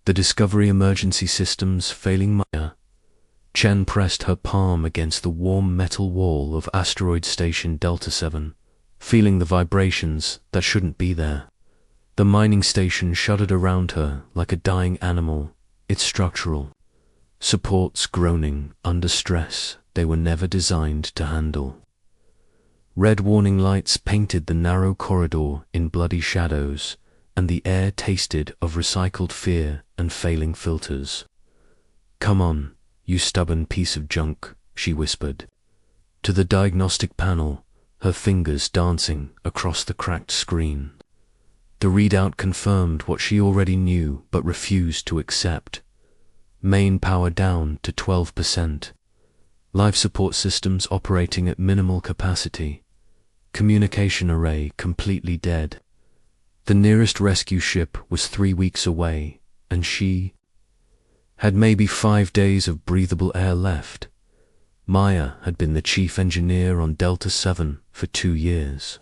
The Discovery emergency systems failing. Maya. Chen pressed her palm against the warm metal wall of asteroid station Delta 7, feeling the vibrations that shouldn't be there. The mining station shuddered around her like a dying animal, its structural supports groaning under stress they were never designed to handle. Red warning lights painted the narrow corridor in bloody shadows, and the air tasted of recycled fear and failing filters. "Come on, you stubborn piece of junk," she whispered. To the diagnostic panel, her fingers dancing across the cracked screen. The readout confirmed what she already knew but refused to accept. Main power down to 12%. Life support systems operating at minimal capacity. Communication array completely dead. The nearest rescue ship was 3 weeks away, and she had maybe 5 days of breathable air left. Maya had been the chief engineer on Delta 7 for 2 years.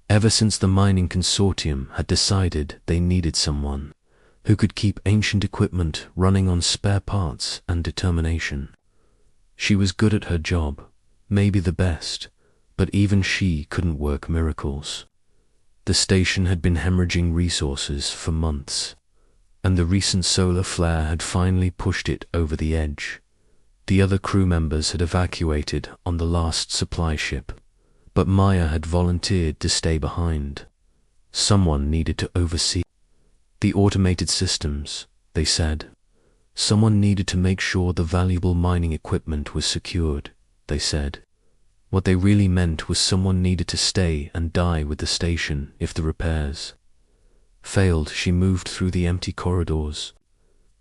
Ever since the mining consortium had decided they needed someone who could keep ancient equipment running on spare parts and determination. She was good at her job, maybe the best, but even she couldn't work miracles. The station had been hemorrhaging resources for months, and the recent solar flare had finally pushed it over the edge. The other crew members had evacuated on the last supply ship, but Maya had volunteered to stay behind. Someone needed to oversee the automated systems, they said. Someone needed to make sure the valuable mining equipment was secured, they said. What they really meant was someone needed to stay and die with the station if the repairs failed. She moved through the empty corridors,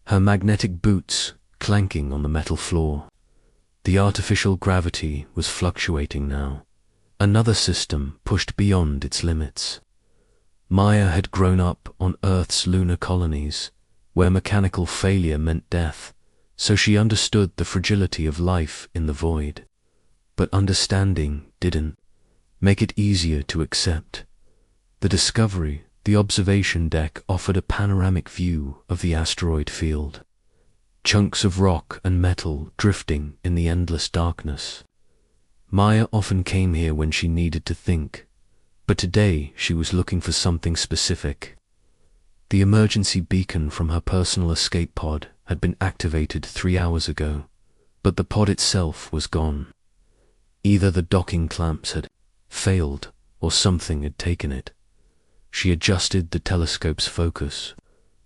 her magnetic boots clanking on the metal floor. The artificial gravity was fluctuating now. Another system pushed beyond its limits. Maya had grown up on Earth's lunar colonies, where mechanical failure meant death, so she understood the fragility of life in the void. But understanding didn't make it easier to accept. The Discovery, the observation deck, offered a panoramic view of the asteroid field. Chunks of rock and metal drifting in the endless darkness. Maya often came here when she needed to think, but today she was looking for something specific. The emergency beacon from her personal escape pod had been activated 3 hours ago, but the pod itself was gone. Either the docking clamps had failed or something had taken it. She adjusted the telescope's focus,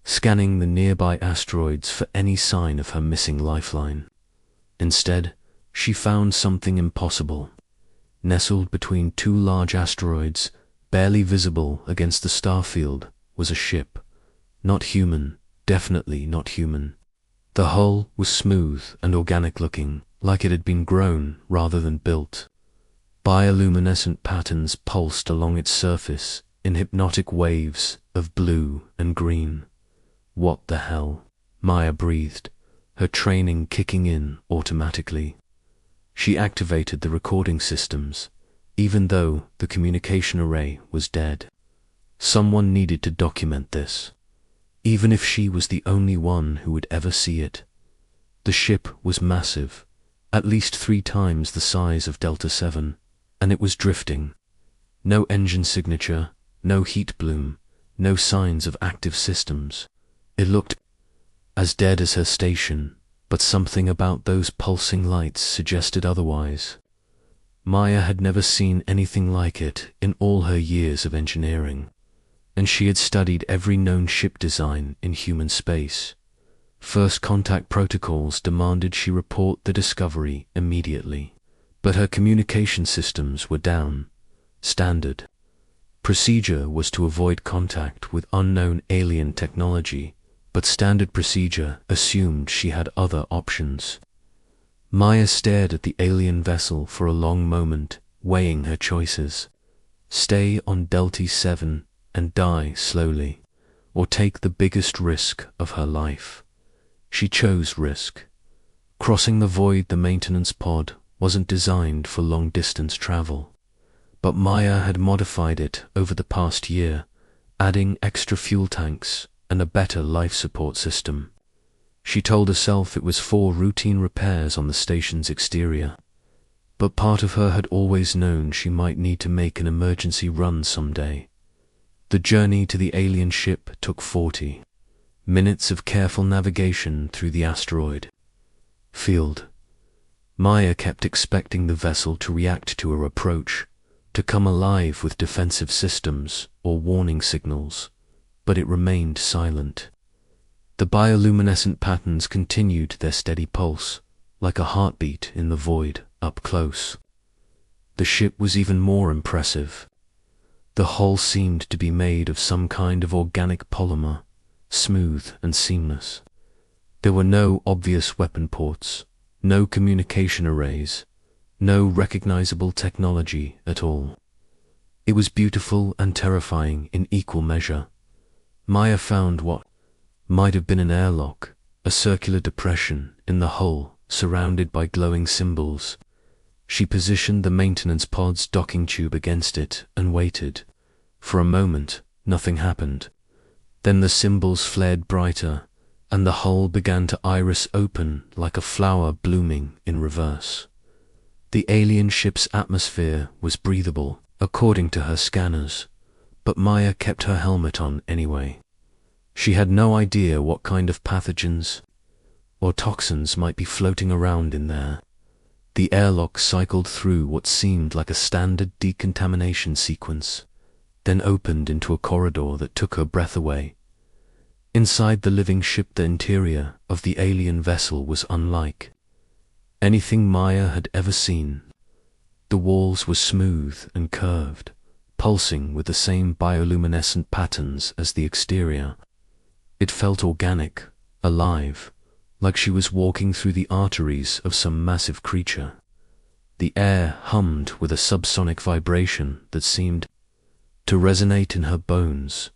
scanning the nearby asteroids for any sign of her missing lifeline. Instead, she found something impossible. Nestled between 2 large asteroids, barely visible against the starfield, was a ship. Not human, definitely not human. The hull was smooth and organic-looking, like it had been grown rather than built. Bioluminescent patterns pulsed along its surface in hypnotic waves of blue and green. What the hell? Maya breathed, her training kicking in automatically. She activated the recording systems, even though the communication array was dead. Someone needed to document this, even if she was the only one who would ever see it. The ship was massive, at least 3 times the size of Delta 7, and it was drifting. No engine signature, no heat bloom, no signs of active systems. It looked as dead as her station, but something about those pulsing lights suggested otherwise. Maya had never seen anything like it in all her years of engineering, and she had studied every known ship design in human space. First contact protocols demanded she report the discovery immediately, but her communication systems were down. Standard procedure was to avoid contact with unknown alien technology, but standard procedure assumed she had other options. Maya stared at the alien vessel for a long moment, weighing her choices. Stay on Delta 7 and die slowly, or take the biggest risk of her life. She chose risk. Crossing the void, the maintenance pod wasn't designed for long-distance travel, but Maya had modified it over the past year, adding extra fuel tanks and a better life support system. She told herself it was for routine repairs on the station's exterior. But part of her had always known she might need to make an emergency run someday. The journey to the alien ship took 40 minutes of careful navigation through the asteroid field. Maya kept expecting the vessel to react to her approach, to come alive with defensive systems or warning signals, but it remained silent. The bioluminescent patterns continued their steady pulse, like a heartbeat in the void, up close. The ship was even more impressive. The hull seemed to be made of some kind of organic polymer, smooth and seamless. There were no obvious weapon ports, no communication arrays, no recognizable technology at all. It was beautiful and terrifying in equal measure. Maya found what might have been an airlock, a circular depression in the hull surrounded by glowing symbols. She positioned the maintenance pod's docking tube against it and waited. For a moment, nothing happened. Then the symbols flared brighter, and the hull began to iris open like a flower blooming in reverse. The alien ship's atmosphere was breathable, according to her scanners, but Maya kept her helmet on anyway. She had no idea what kind of pathogens or toxins might be floating around in there. The airlock cycled through what seemed like a standard decontamination sequence, then opened into a corridor that took her breath away. Inside the living ship, the interior of the alien vessel was unlike anything Maya had ever seen. The walls were smooth and curved, pulsing with the same bioluminescent patterns as the exterior. It felt organic, alive, like she was walking through the arteries of some massive creature. The air hummed with a subsonic vibration that seemed to resonate in her bones.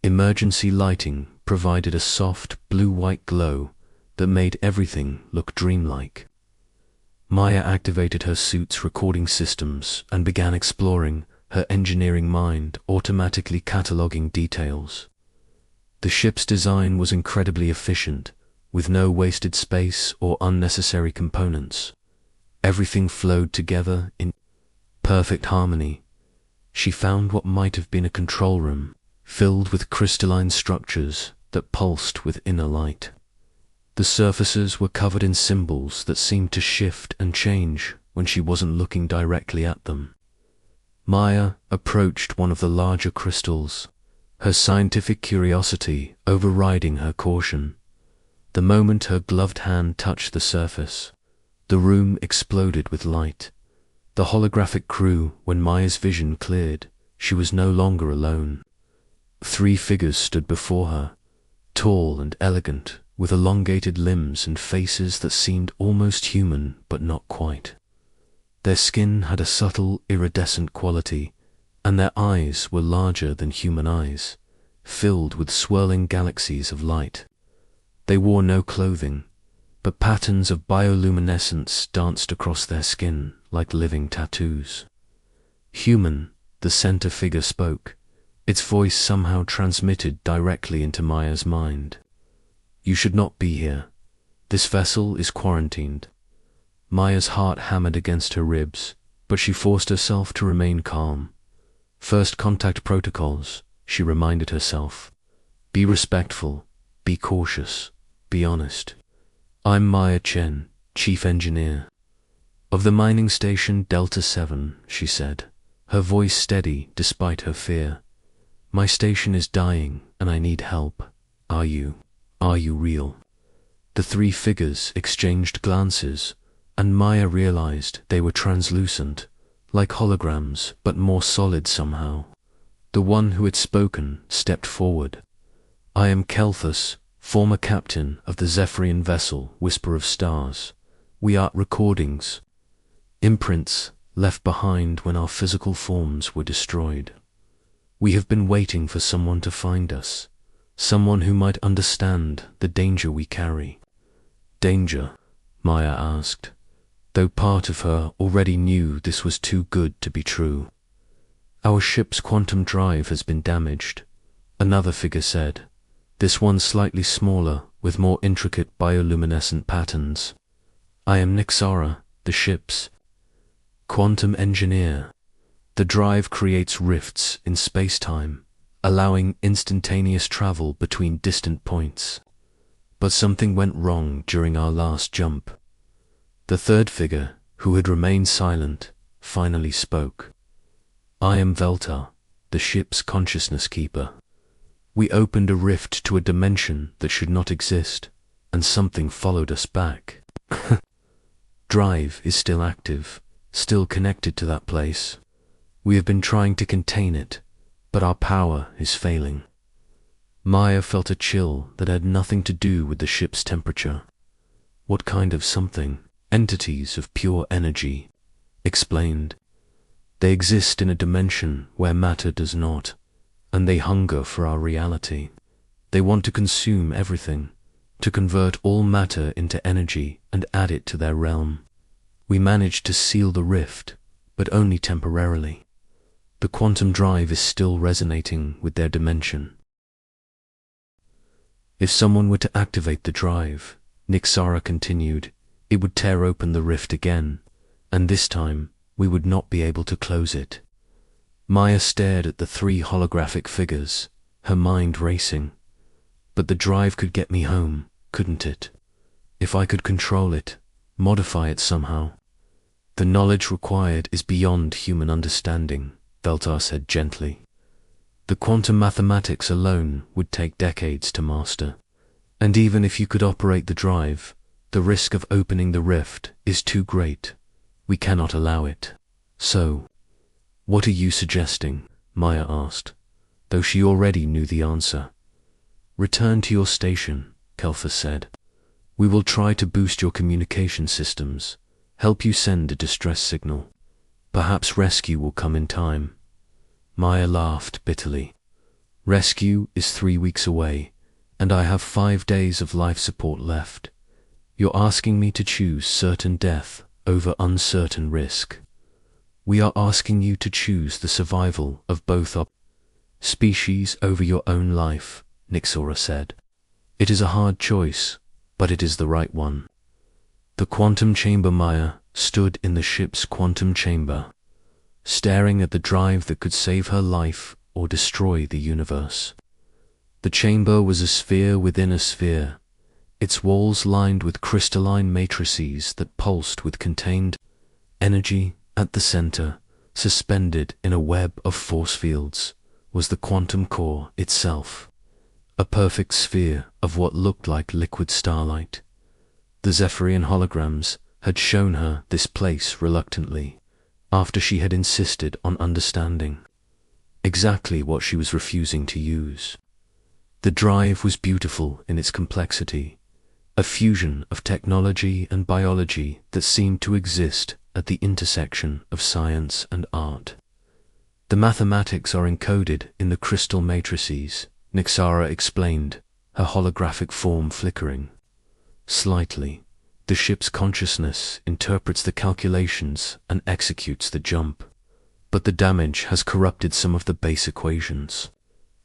Emergency lighting provided a soft blue-white glow that made everything look dreamlike. Maya activated her suit's recording systems and began exploring, her engineering mind automatically cataloging details. The ship's design was incredibly efficient, with no wasted space or unnecessary components. Everything flowed together in perfect harmony. She found what might have been a control room, filled with crystalline structures that pulsed with inner light. The surfaces were covered in symbols that seemed to shift and change when she wasn't looking directly at them. Maya approached one of the larger crystals, her scientific curiosity overriding her caution. The moment her gloved hand touched the surface, the room exploded with light. The holographic crew, when Maya's vision cleared, she was no longer alone. 3 figures stood before her, tall and elegant, with elongated limbs and faces that seemed almost human but not quite. Their skin had a subtle iridescent quality, and their eyes were larger than human eyes, filled with swirling galaxies of light. They wore no clothing, but patterns of bioluminescence danced across their skin like living tattoos. Human, the center figure spoke, its voice somehow transmitted directly into Maya's mind. "You should not be here. This vessel is quarantined." Maya's heart hammered against her ribs, but she forced herself to remain calm. First contact protocols, she reminded herself. Be respectful, be cautious, be honest. "I'm Maya Chen, Chief Engineer of the mining station Delta 7, she said, her voice steady despite her fear. "My station is dying and I need help. Are you real?" The 3 figures exchanged glances, and Maya realized they were translucent, like holograms, but more solid somehow. The one who had spoken stepped forward. "I am Kelthus, former captain of the Zephyrian vessel Whisper of Stars. We are recordings, imprints left behind when our physical forms were destroyed. We have been waiting for someone to find us, someone who might understand the danger we carry." "Danger?" Maya asked, though part of her already knew this was too good to be true. "Our ship's quantum drive has been damaged," another figure said. This one slightly smaller, with more intricate bioluminescent patterns. I am Nixara, the ship's quantum engineer. The drive creates rifts in space-time, allowing instantaneous travel between distant points. But something went wrong during our last jump. The third figure, who had remained silent, finally spoke. I am Veltar, the ship's consciousness keeper. We opened a rift to a dimension that should not exist, and something followed us back. Drive is still active, still connected to that place. We have been trying to contain it, but our power is failing. Maya felt a chill that had nothing to do with the ship's temperature. What kind of something? Entities of pure energy. Explained. They exist in a dimension where matter does not, and they hunger for our reality. They want to consume everything, to convert all matter into energy and add it to their realm. We managed to seal the rift, but only temporarily. The quantum drive is still resonating with their dimension. If someone were to activate the drive, Nixara continued, it would tear open the rift again, and this time we would not be able to close it. Maya stared at the three holographic figures, her mind racing. But the drive could get me home, couldn't it? If I could control it, modify it somehow. The knowledge required is beyond human understanding, Veltar said gently. The quantum mathematics alone would take decades to master. And even if you could operate the drive, the risk of opening the rift is too great. We cannot allow it. So, what are you suggesting? Maya asked, though she already knew the answer. Return to your station, Kelfa said. We will try to boost your communication systems, help you send a distress signal. Perhaps rescue will come in time. Maya laughed bitterly. Rescue is 3 weeks away, and I have 5 days of life support left. You're asking me to choose certain death over uncertain risk. We are asking you to choose the survival of both our species over your own life, Nixara said. It is a hard choice, but it is the right one. The quantum chamber Maya stood in the ship's quantum chamber, staring at the drive that could save her life or destroy the universe. The chamber was a sphere within a sphere, its walls lined with crystalline matrices that pulsed with contained energy. At the center, suspended in a web of force fields, was the quantum core itself, a perfect sphere of what looked like liquid starlight. The Zephyrian holograms had shown her this place reluctantly, after she had insisted on understanding exactly what she was refusing to use. The drive was beautiful in its complexity, a fusion of technology and biology that seemed to exist at the intersection of science and art. The mathematics are encoded in the crystal matrices, Nixara explained, her holographic form flickering. Slightly, the ship's consciousness interprets the calculations and executes the jump, but the damage has corrupted some of the base equations.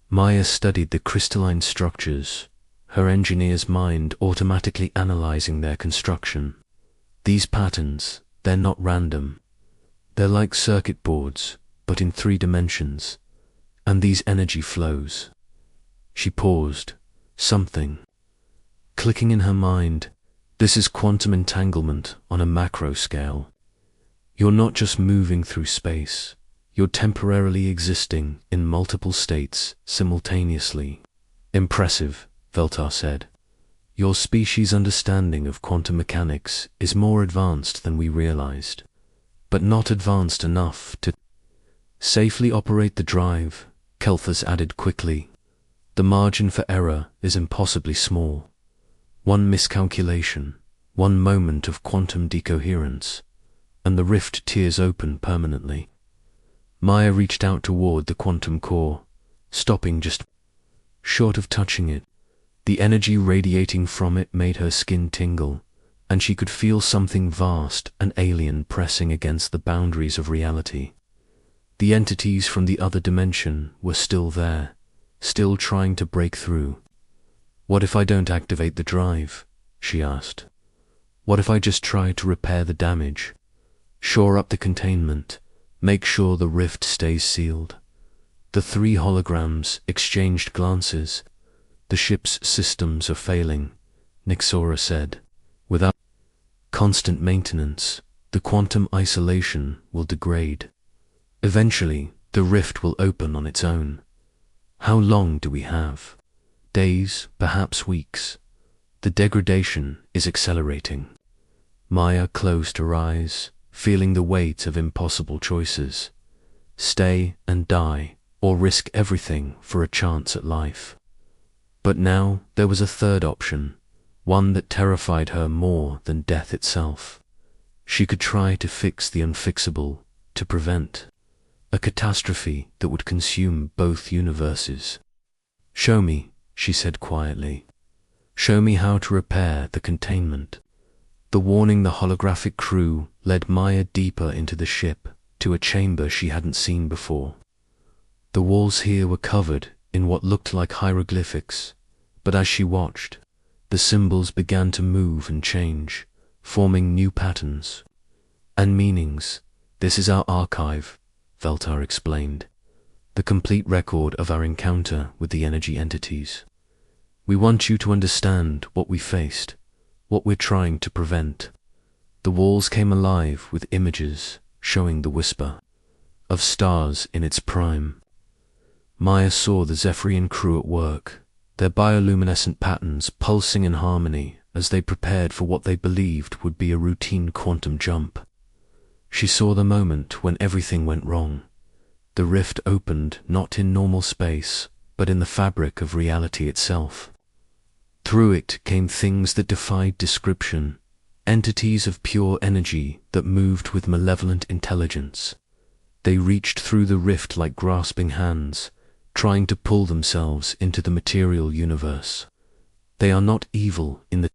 Maya studied the crystalline structures, her engineer's mind automatically analyzing their construction. These patterns, they're not random. They're like circuit boards, but in 3 dimensions. And these energy flows. She paused, something clicking in her mind. This is quantum entanglement on a macro scale. You're not just moving through space. You're temporarily existing in multiple states simultaneously. Impressive, Veltar said. Your species' understanding of quantum mechanics is more advanced than we realized, but not advanced enough to safely operate the drive, Kelthas added quickly. The margin for error is impossibly small. One miscalculation, one moment of quantum decoherence, and the rift tears open permanently. Maya reached out toward the quantum core, stopping just short of touching it. The energy radiating from it made her skin tingle, and she could feel something vast and alien pressing against the boundaries of reality. The entities from the other dimension were still there, still trying to break through. What if I don't activate the drive? She asked. What if I just try to repair the damage? Shore up the containment, make sure the rift stays sealed. The three holograms exchanged glances. The ship's systems are failing, Nyxora said. Without constant maintenance, the quantum isolation will degrade. Eventually, the rift will open on its own. How long do we have? Days, perhaps weeks. The degradation is accelerating. Maya closed her eyes, feeling the weight of impossible choices. Stay and die, or risk everything for a chance at life. But now there was a third option, one that terrified her more than death itself. She could try to fix the unfixable, to prevent a catastrophe that would consume both universes. Show me, she said quietly. Show me how to repair the containment. The warning the holographic crew led Maya deeper into the ship, to a chamber she hadn't seen before. The walls here were covered in what looked like hieroglyphics, but as she watched, the symbols began to move and change, forming new patterns and meanings. This is our archive, Veltar explained, the complete record of our encounter with the energy entities. We want you to understand what we faced, what we're trying to prevent. The walls came alive with images showing the whisper of stars in its prime. Maya saw the Zephyrian crew at work, their bioluminescent patterns pulsing in harmony as they prepared for what they believed would be a routine quantum jump. She saw the moment when everything went wrong. The rift opened not in normal space, but in the fabric of reality itself. Through it came things that defied description, entities of pure energy that moved with malevolent intelligence. They reached through the rift like grasping hands, trying to pull themselves into the material universe. They are not evil in the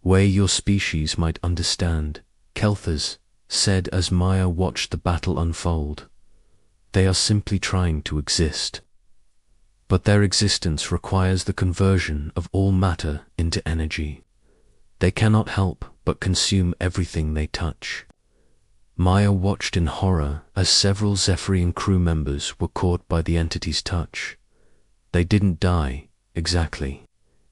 way your species might understand, Kelthers said as Maya watched the battle unfold. They are simply trying to exist. But their existence requires the conversion of all matter into energy. They cannot help but consume everything they touch. Maya watched in horror as several Zephyrian crew members were caught by the entity's touch. They didn't die, exactly.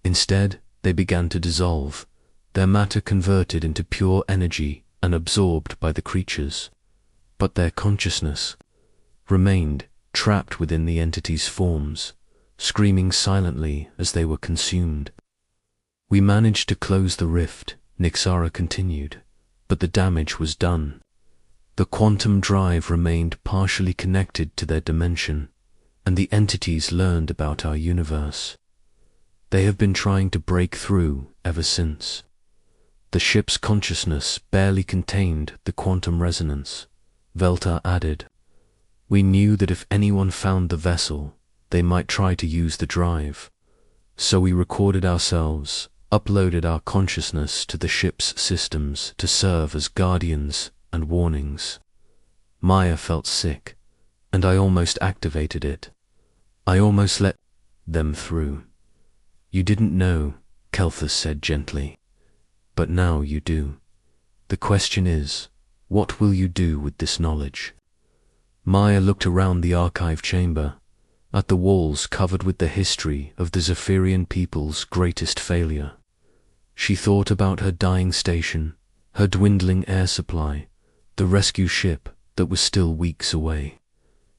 Instead, they began to dissolve, their matter converted into pure energy and absorbed by the creatures. But their consciousness remained trapped within the entity's forms, screaming silently as they were consumed. We managed to close the rift, Nyxara continued, but the damage was done. The quantum drive remained partially connected to their dimension, and the entities learned about our universe. They have been trying to break through ever since. The ship's consciousness barely contained the quantum resonance, Veltar added. We knew that if anyone found the vessel, they might try to use the drive. So we recorded ourselves, uploaded our consciousness to the ship's systems to serve as guardians and warnings. Maya felt sick, and I almost activated it. I almost let them through. You didn't know, Kelthus said gently. But now you do. The question is, what will you do with this knowledge? Maya looked around the archive chamber, at the walls covered with the history of the Zephyrian people's greatest failure. She thought about her dying station, her dwindling air supply, the rescue ship that was still weeks away.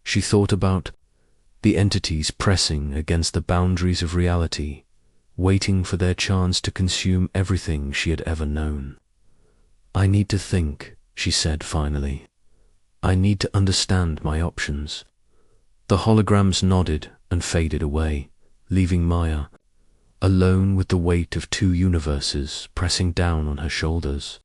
She thought about the entities pressing against the boundaries of reality, waiting for their chance to consume everything she had ever known. I need to think, she said finally. I need to understand my options. The holograms nodded and faded away, leaving Maya alone with the weight of two universes pressing down on her shoulders.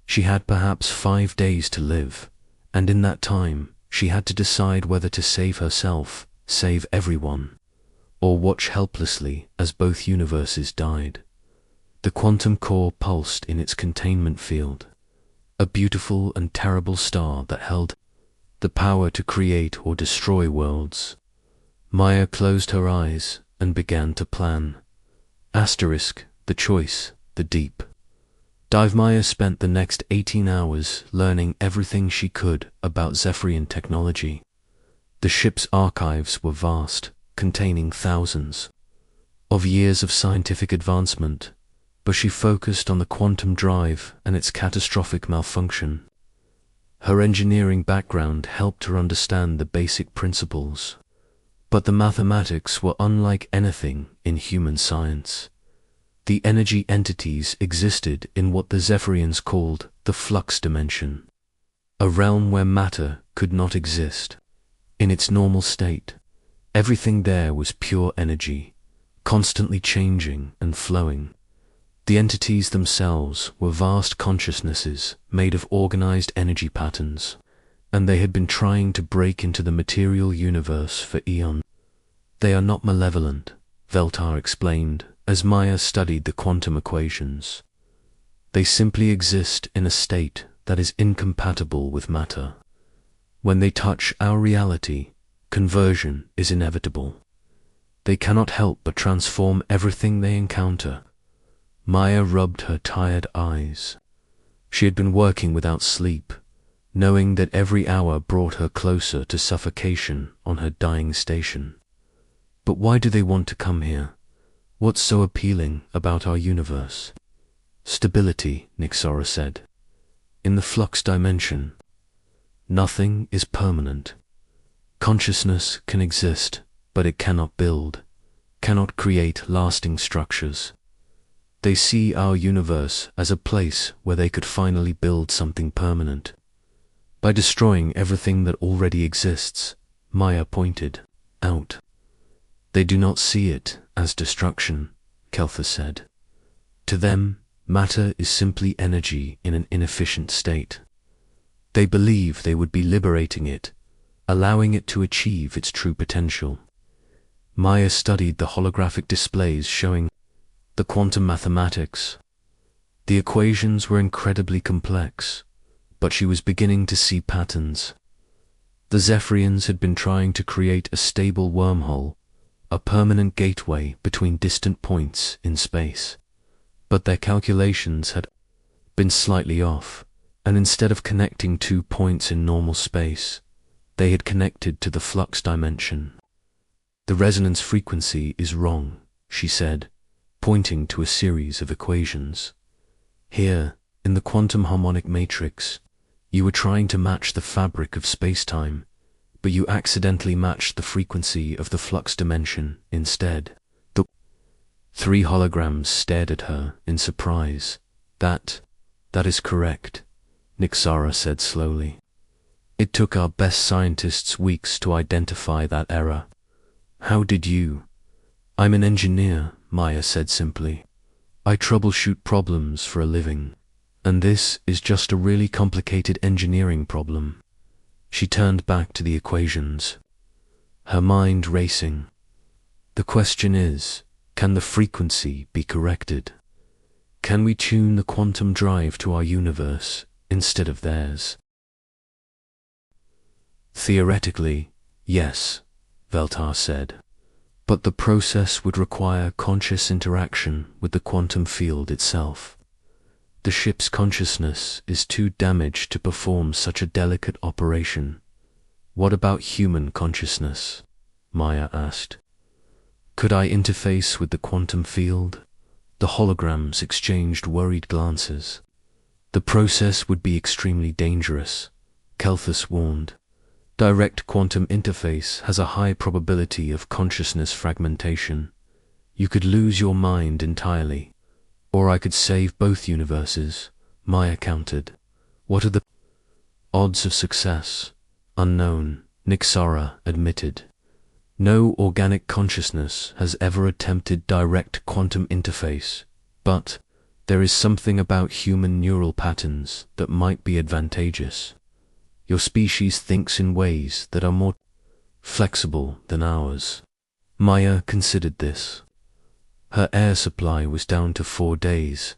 She had perhaps 5 days to live, and in that time she had to decide whether to save herself, save everyone, or watch helplessly as both universes died. The quantum core pulsed in its containment field, a beautiful and terrible star that held the power to create or destroy worlds. Maya closed her eyes and began to plan. The choice, the deep dive. Maya spent the next 18 hours learning everything she could about Zephyrian technology. The ship's archives were vast, containing thousands of years of scientific advancement, but she focused on the quantum drive and its catastrophic malfunction. Her engineering background helped her understand the basic principles, but the mathematics were unlike anything in human science. The energy entities existed in what the Zephyrians called the flux dimension, a realm where matter could not exist in its normal state. Everything there was pure energy, constantly changing and flowing. The entities themselves were vast consciousnesses made of organized energy patterns, and they had been trying to break into the material universe for eons. They are not malevolent, Veltar explained, as Maya studied the quantum equations. They simply exist in a state that is incompatible with matter. When they touch our reality, conversion is inevitable. They cannot help but transform everything they encounter. Maya rubbed her tired eyes. She had been working without sleep, knowing that every hour brought her closer to suffocation on her dying station. But why do they want to come here? What's so appealing about our universe? Stability, Nyxara said. In the flux dimension, nothing is permanent. Consciousness can exist, but it cannot build, cannot create lasting structures. They see our universe as a place where they could finally build something permanent. By destroying everything that already exists, Maya pointed out. They do not see it as destruction, Kelthus said. To them, matter is simply energy in an inefficient state. They believe they would be liberating it, allowing it to achieve its true potential. Maya studied the holographic displays showing the quantum mathematics. The equations were incredibly complex, but she was beginning to see patterns. The Zephyrians had been trying to create a stable wormhole, a permanent gateway between distant points in space. But their calculations had been slightly off, and instead of connecting 2 points in normal space, they had connected to the flux dimension. The resonance frequency is wrong, she said, pointing to a series of equations. Here, in the quantum harmonic matrix, you were trying to match the fabric of space-time, but you accidentally matched the frequency of the flux dimension instead. The 3 holograms stared at her in surprise. That is correct, Nyxara said slowly. It took our best scientists weeks to identify that error. How did you? I'm an engineer, Maya said simply. I troubleshoot problems for a living, and this is just a really complicated engineering problem. She turned back to the equations, her mind racing. The question is, can the frequency be corrected? Can we tune the quantum drive to our universe instead of theirs? Theoretically, yes, Veltar said. But the process would require conscious interaction with the quantum field itself. The ship's consciousness is too damaged to perform such a delicate operation. What about human consciousness? Maya asked. Could I interface with the quantum field? The holograms exchanged worried glances. The process would be extremely dangerous, Kelthus warned. Direct quantum interface has a high probability of consciousness fragmentation. You could lose your mind entirely, or I could save both universes, Maya countered. What are the odds of success? Unknown, Nyxara admitted. No organic consciousness has ever attempted direct quantum interface, but there is something about human neural patterns that might be advantageous. Your species thinks in ways that are more flexible than ours. Maya considered this. Her air supply was down to 4 days,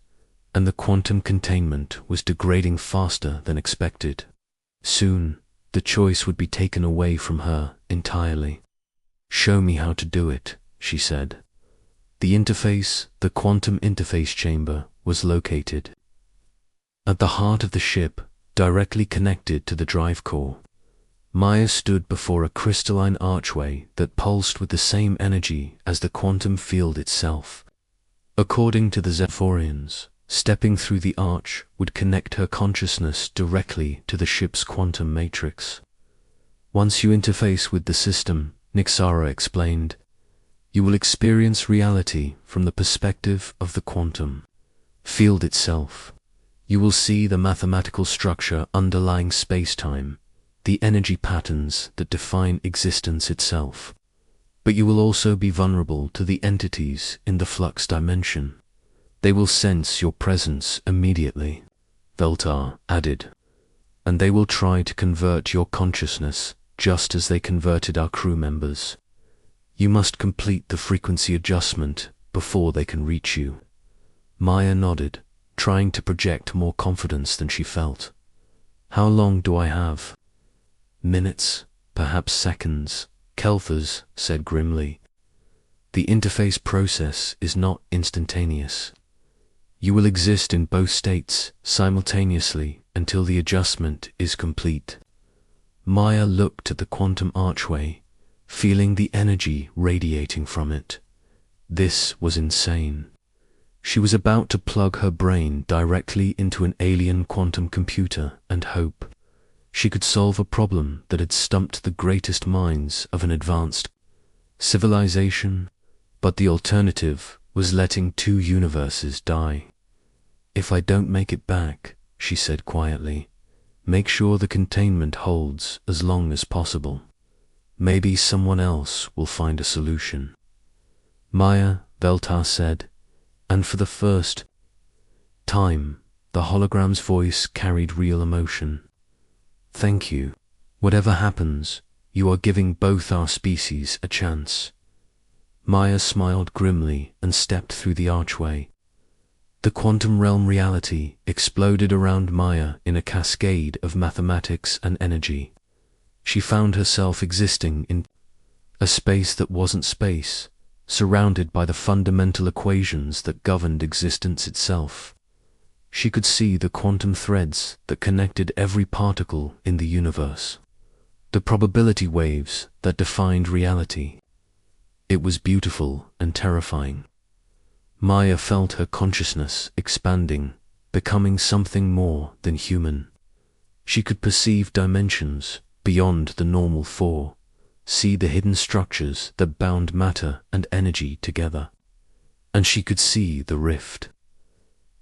and the quantum containment was degrading faster than expected. Soon, the choice would be taken away from her entirely. Show me how to do it, she said. The quantum interface chamber, was located at the heart of the ship, directly connected to the drive core. Maya stood before a crystalline archway that pulsed with the same energy as the quantum field itself. According to the Zephyrians, stepping through the arch would connect her consciousness directly to the ship's quantum matrix. Once you interface with the system, Nixara explained, you will experience reality from the perspective of the quantum field itself. You will see the mathematical structure underlying space-time, the energy patterns that define existence itself. But you will also be vulnerable to the entities in the flux dimension. They will sense your presence immediately, Veltar added, and they will try to convert your consciousness just as they converted our crew members. You must complete the frequency adjustment before they can reach you. Maya nodded, trying to project more confidence than she felt. How long do I have? Minutes, perhaps seconds, Kelthers said grimly. The interface process is not instantaneous. You will exist in both states simultaneously until the adjustment is complete. Maya looked at the quantum archway, feeling the energy radiating from it. This was insane. She was about to plug her brain directly into an alien quantum computer and hope she could solve a problem that had stumped the greatest minds of an advanced civilization, but the alternative was letting two universes die. If I don't make it back, she said quietly, make sure the containment holds as long as possible. Maybe someone else will find a solution. Maya, Veltar said, and for the first time, the hologram's voice carried real emotion. Thank you. Whatever happens, you are giving both our species a chance. Maya smiled grimly and stepped through the archway. The quantum realm reality exploded around Maya in a cascade of mathematics and energy. She found herself existing in a space that wasn't space, surrounded by the fundamental equations that governed existence itself. She could see the quantum threads that connected every particle in the universe, the probability waves that defined reality. It was beautiful and terrifying. Maya felt her consciousness expanding, becoming something more than human. She could perceive dimensions beyond the normal four, see the hidden structures that bound matter and energy together. And she could see the rift.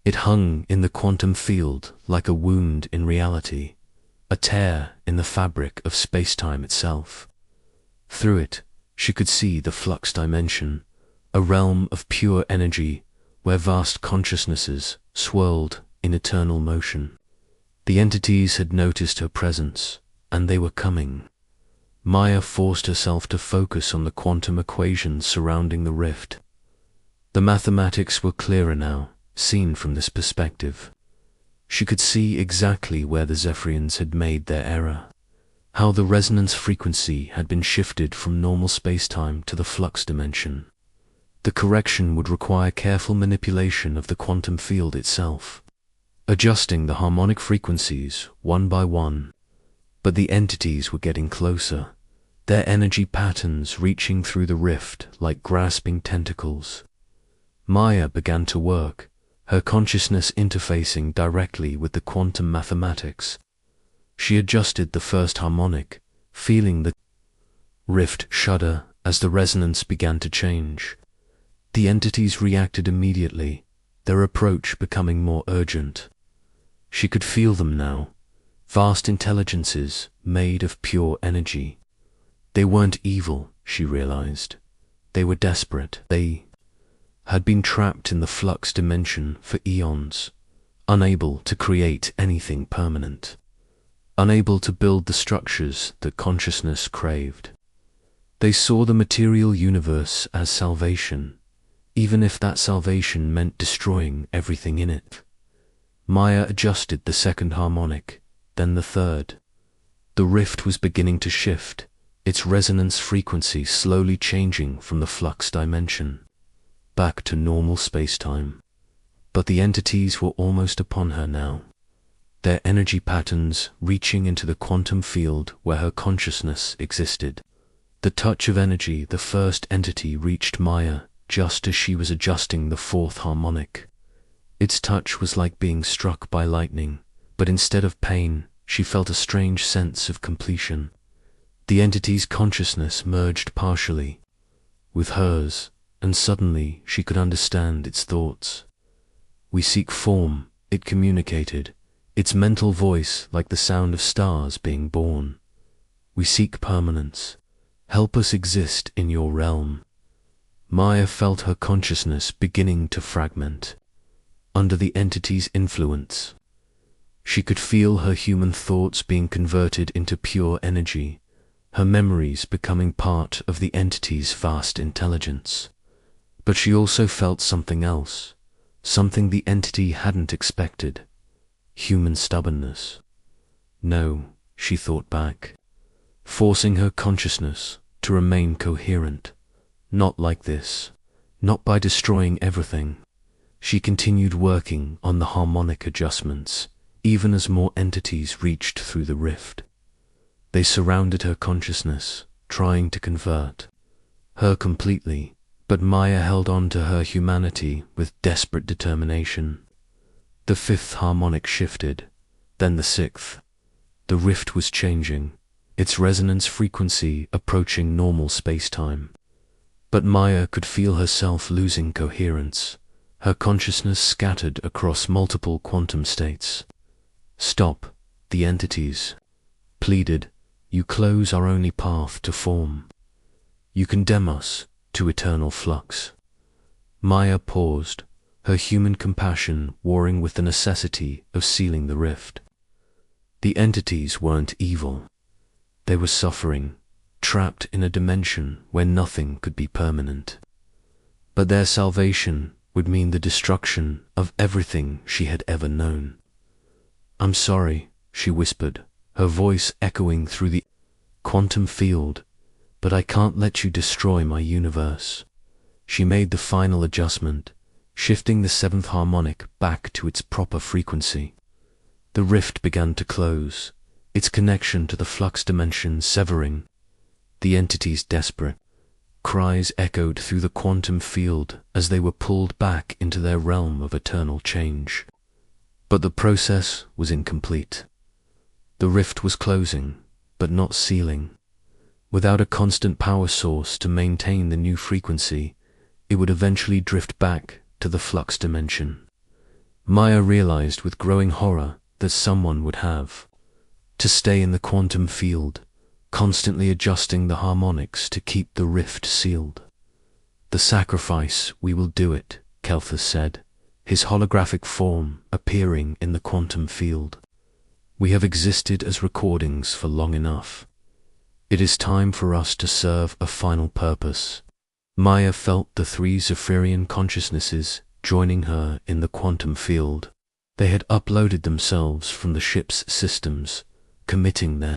It hung in the quantum field like a wound in reality, a tear in the fabric of space-time itself. Through it, she could see the flux dimension, a realm of pure energy where vast consciousnesses swirled in eternal motion. The entities had noticed her presence, and they were coming. Maya forced herself to focus on the quantum equations surrounding the rift. The mathematics were clearer now, seen from this perspective. She could see exactly where the Zephyrians had made their error, how the resonance frequency had been shifted from normal space-time to the flux dimension. The correction would require careful manipulation of the quantum field itself, adjusting the harmonic frequencies one by one. But the entities were getting closer, their energy patterns reaching through the rift like grasping tentacles. Maya began to work, her consciousness interfacing directly with the quantum mathematics. She adjusted the first harmonic, feeling the rift shudder as the resonance began to change. The entities reacted immediately, their approach becoming more urgent. She could feel them now, vast intelligences made of pure energy. They weren't evil, she realized. They were desperate. They had been trapped in the flux dimension for eons, unable to create anything permanent, unable to build the structures that consciousness craved. They saw the material universe as salvation, even if that salvation meant destroying everything in it. Maya adjusted the second harmonic, then the third. The rift was beginning to shift, its resonance frequency slowly changing from the flux dimension. back to normal space-time. But the entities were almost upon her now, their energy patterns reaching into the quantum field where her consciousness existed. The touch of energy, the first entity reached Maya just as she was adjusting the fourth harmonic. Its touch was like being struck by lightning, but instead of pain, she felt a strange sense of completion. The entity's consciousness merged partially with hers, and suddenly she could understand its thoughts. "We seek form," it communicated, its mental voice like the sound of stars being born. "We seek permanence. Help us exist in your realm." Maya felt her consciousness beginning to fragment under the entity's influence. She could feel her human thoughts being converted into pure energy, her memories becoming part of the entity's vast intelligence. But she also felt something else, something the entity hadn't expected: human stubbornness. No, she thought back, forcing her consciousness to remain coherent. Not like this, not by destroying everything. She continued working on the harmonic adjustments, even as more entities reached through the rift. They surrounded her consciousness, trying to convert her completely, but Maya held on to her humanity with desperate determination. The fifth harmonic shifted, then the sixth. The rift was changing, its resonance frequency approaching normal space-time. But Maya could feel herself losing coherence, her consciousness scattered across multiple quantum states. "Stop," the entities pleaded. "You close our only path to form. You condemn us to eternal flux." Maya paused, her human compassion warring with the necessity of sealing the rift. The entities weren't evil. They were suffering, trapped in a dimension where nothing could be permanent. But their salvation would mean the destruction of everything she had ever known. "I'm sorry," she whispered, her voice echoing through the quantum field, "but I can't let you destroy my universe." She made the final adjustment, shifting the seventh harmonic back to its proper frequency. The rift began to close, its connection to the flux dimension severing. The entity's desperate cries echoed through the quantum field as they were pulled back into their realm of eternal change. But the process was incomplete. The rift was closing, but not sealing. Without a constant power source to maintain the new frequency, it would eventually drift back to the flux dimension. Maya realized with growing horror that someone would have to stay in the quantum field, constantly adjusting the harmonics to keep the rift sealed. "The sacrifice, we will do it," Kelthus said, his holographic form appearing in the quantum field. "We have existed as recordings for long enough. It is time for us to serve a final purpose." Maya felt the three Zephyrian consciousnesses joining her in the quantum field. They had uploaded themselves from the ship's systems, committing their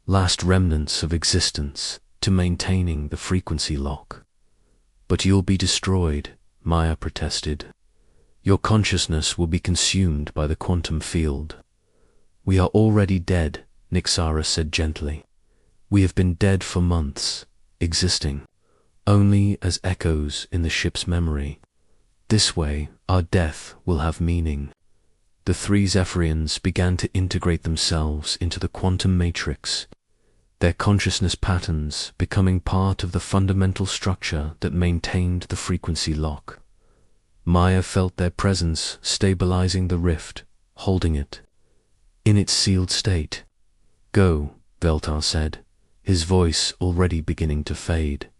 last remnants of existence to maintaining the frequency lock. "But you'll be destroyed," Maya protested. "Your consciousness will be consumed by the quantum field." "We are already dead," Nixara said gently. "We have been dead for months, existing only as echoes in the ship's memory. This way, our death will have meaning." The three Zephyrians began to integrate themselves into the quantum matrix, their consciousness patterns becoming part of the fundamental structure that maintained the frequency lock. Maya felt their presence stabilizing the rift, holding it in its sealed state. "Go," Veltar said, his voice already beginning to fade.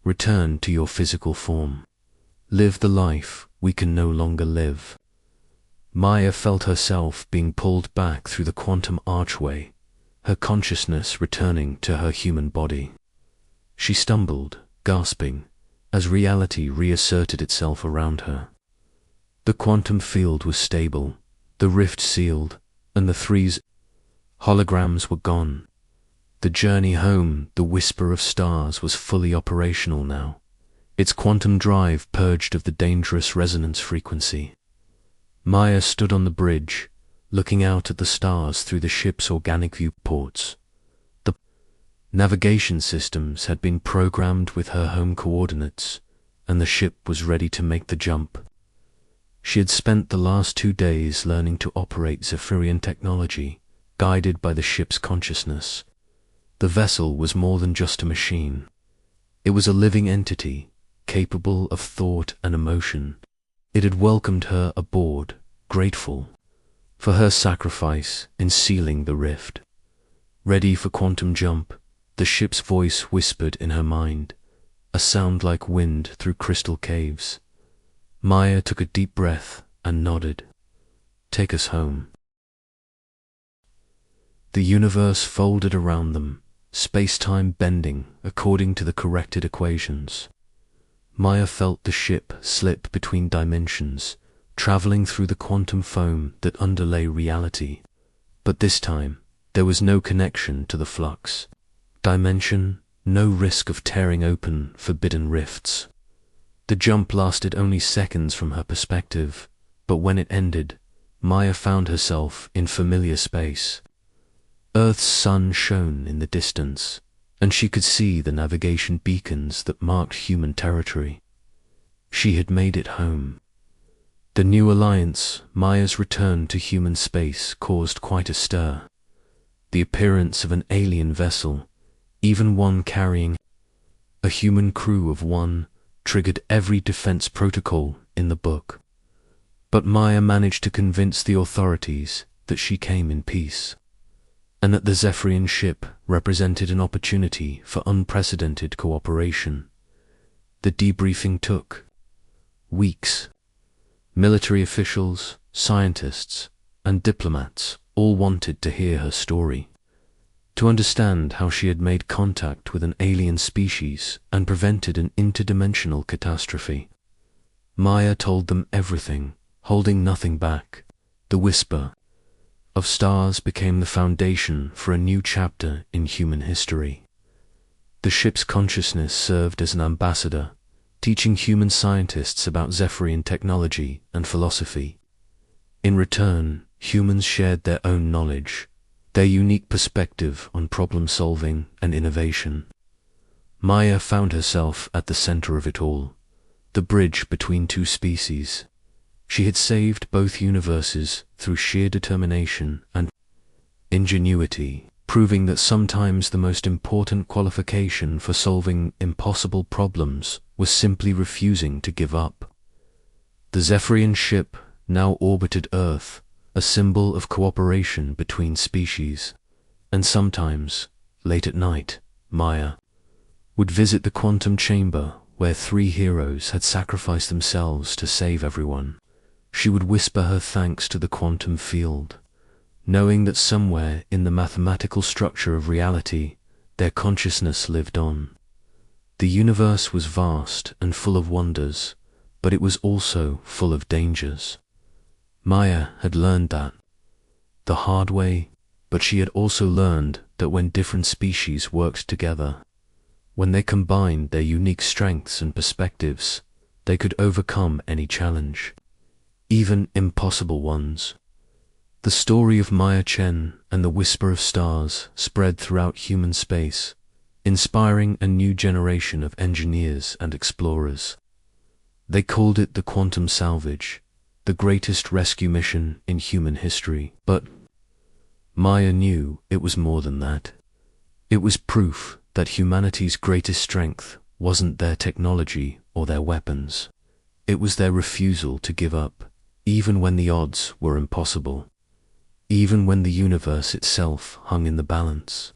"Return to your physical form. Live the life we can no longer live." Maya felt herself being pulled back through the quantum archway, her consciousness returning to her human body. She stumbled, gasping, as reality reasserted itself around her. The quantum field was stable, the rift sealed, and the three holograms were gone. The journey home, the whisper of stars, was fully operational now, its quantum drive purged of the dangerous resonance frequency. Maya stood on the bridge, looking out at the stars through the ship's organic viewports. The navigation systems had been programmed with her home coordinates, and the ship was ready to make the jump. She had spent the last 2 days learning to operate Zephyrian technology, guided by the ship's consciousness. The vessel was more than just a machine. It was a living entity, capable of thought and emotion. It had welcomed her aboard, grateful for her sacrifice in sealing the rift. Ready for quantum jump, the ship's voice whispered in her mind, a sound like wind through crystal caves. Maya took a deep breath and nodded. "Take us home." The universe folded around them, space-time bending according to the corrected equations. Maya felt the ship slip between dimensions, traveling through the quantum foam that underlay reality. But this time, there was no connection to the flux dimension, no risk of tearing open forbidden rifts. The jump lasted only seconds from her perspective, but when it ended, Maya found herself in familiar space. Earth's sun shone in the distance, and she could see the navigation beacons that marked human territory. She had made it home. The new alliance, Maya's return to human space, caused quite a stir. The appearance of an alien vessel, even one carrying a human crew of one, triggered every defense protocol in the book. But Maya managed to convince the authorities that she came in peace, and that the Zephyrian ship represented an opportunity for unprecedented cooperation. The debriefing took weeks. Military officials, scientists, and diplomats all wanted to hear her story, to understand how she had made contact with an alien species and prevented an interdimensional catastrophe. Maya told them everything, holding nothing back. The whisper of stars became the foundation for a new chapter in human history. The ship's consciousness served as an ambassador, teaching human scientists about Zephyrian technology and philosophy. In return, humans shared their own knowledge, their unique perspective on problem-solving and innovation. Maya found herself at the center of it all, the bridge between two species. She had saved both universes through sheer determination and ingenuity, proving that sometimes the most important qualification for solving impossible problems was simply refusing to give up. The Zephyrian ship now orbited Earth, a symbol of cooperation between species, and sometimes, late at night, Maya would visit the quantum chamber where 3 heroes had sacrificed themselves to save everyone. She would whisper her thanks to the quantum field, knowing that somewhere in the mathematical structure of reality, their consciousness lived on. The universe was vast and full of wonders, but it was also full of dangers. Maya had learned that the hard way, but she had also learned that when different species worked together, when they combined their unique strengths and perspectives, they could overcome any challenge, even impossible ones. The story of Maya Chen and the Whisper of Stars spread throughout human space, inspiring a new generation of engineers and explorers. They called it the Quantum Salvage, the greatest rescue mission in human history. But Maya knew it was more than that. It was proof that humanity's greatest strength wasn't their technology or their weapons. It was their refusal to give up, even when the odds were impossible, even when the universe itself hung in the balance.